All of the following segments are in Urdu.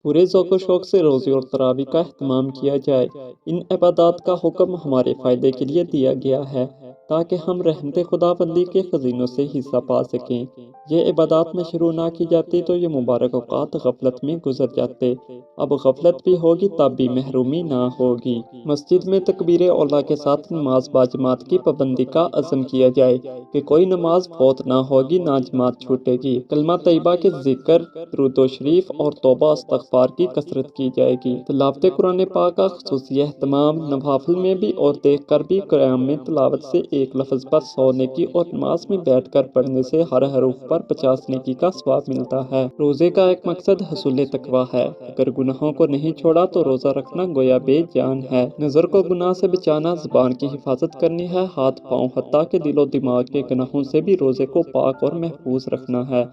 پورے ذوق و شوق سے روزے اور تراویح کا اہتمام کیا جائے۔ ان عبادات کا حکم ہمارے فائدے کے لیے دیا گیا ہے تاکہ ہم رحمت خداوندی کے خزینوں سے حصہ پا سکیں۔ یہ عبادات میں شروع نہ کی جاتی تو یہ مبارک اوقات غفلت میں گزر جاتے۔ اب غفلت بھی ہوگی تب بھی محرومی نہ ہوگی۔ مسجد میں تکبیر اولیٰ کے ساتھ نماز باجماعت کی پابندی کا عزم کیا جائے کہ کوئی نماز فوت نہ ہوگی نہ جماعت چھوٹے گی۔ کلمہ طیبہ کے ذکر، درود و شریف اور توبہ استغفار کی کثرت کی جائے گی۔ تلاوت قرآن پاک کا خصوصی اہتمام، نوافل میں بھی اور دیکھ کر بھی۔ قیام میں تلاوت سے ایک لفظ پر 100 نیکی اور نماز میں بیٹھ کر پڑھنے سے ہر حرف پر 50 نیکی کا ثواب ملتا ہے۔ روزے کا ایک مقصد حصول تقویٰ ہے۔ اگر گناہوں کو نہیں چھوڑا تو روزہ رکھنا گویا بے جان ہے۔ نظر کو گناہ سے بچانا، زبان کی حفاظت کرنی ہے، ہاتھ پاؤں حتیٰ کہ دل و دماغ کے گناہوں سے بھی روزے کو پاک اور محفوظ رکھنا ہے۔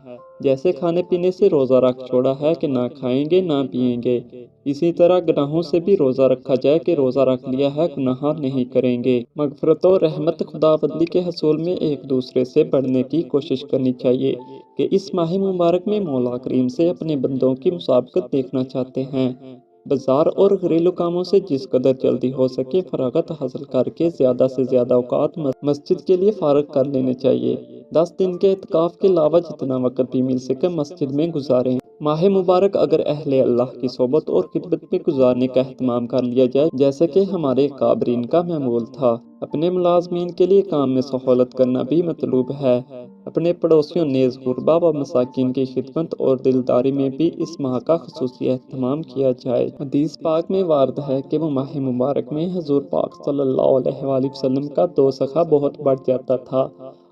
جیسے کھانے پینے سے روزہ رکھ چھوڑا ہے کہ نہ کھائیں گے نہ پیئیں گے، اسی طرح گناہوں سے بھی روزہ رکھا جائے کہ روزہ رکھ لیا ہے گناہ نہیں کریں گے۔ مغفرت و رحمت خداوندی کے حصول میں ایک دوسرے سے بڑھنے کی کوشش کرنی چاہیے کہ اس ماہ مبارک میں مولا کریم سے اپنے بندوں کی مسابقت دیکھنا چاہتے ہیں۔ بازار اور گھریلو کاموں سے جس قدر جلدی ہو سکے فراغت حاصل کر کے زیادہ سے زیادہ اوقات مسجد کے لیے فارغ کر لینے چاہیے۔ 10 دن کے اعتکاف کے علاوہ جتنا وقت بھی مل سکے مسجد میں گزاریں۔ ماہ مبارک اگر اہل اللہ کی صحبت اور خدمت میں گزارنے کا اہتمام کر لیا جائے جیسے کہ ہمارے اکابرین کا معمول تھا۔ اپنے ملازمین کے لیے کام میں سہولت کرنا بھی مطلوب ہے۔ اپنے پڑوسیوں نیز غربا و مساکین کی خدمت اور دلداری میں بھی اس ماہ کا خصوصی اہتمام کیا جائے۔ حدیث پاک میں وارد ہے کہ وہ ماہ مبارک میں حضور پاک صلی اللہ علیہ وآلہ وسلم کا 2 سخا بہت بڑھ جاتا تھا۔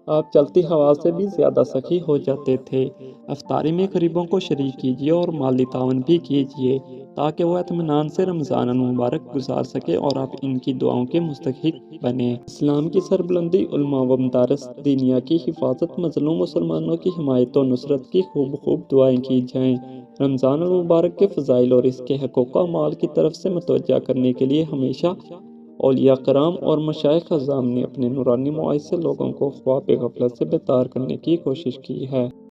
آپ چلتی ہوا سے بھی زیادہ سخی ہو جاتے تھے۔ افطاری میں غریبوں کو شریک کیجیے اور مالی تعاون بھی کیجیے تاکہ وہ اطمینان سے رمضان المبارک گزار سکے اور آپ ان کی دعاؤں کے مستحق بنیں۔ اسلام کی سربلندی، علماء و مدارس دینیہ کی حفاظت، مظلوم مسلمانوں کی حمایت و نصرت کی خوب دعائیں کی جائیں۔ رمضان المبارک کے فضائل اور اس کے حقوق و اعمال کی طرف سے متوجہ کرنے کے لیے ہمیشہ اولیاء کرام اور مشائخ اعظام نے اپنے نورانی مواعظ سے لوگوں کو خواب غفلت سے بیدار کرنے کی کوشش کی ہے۔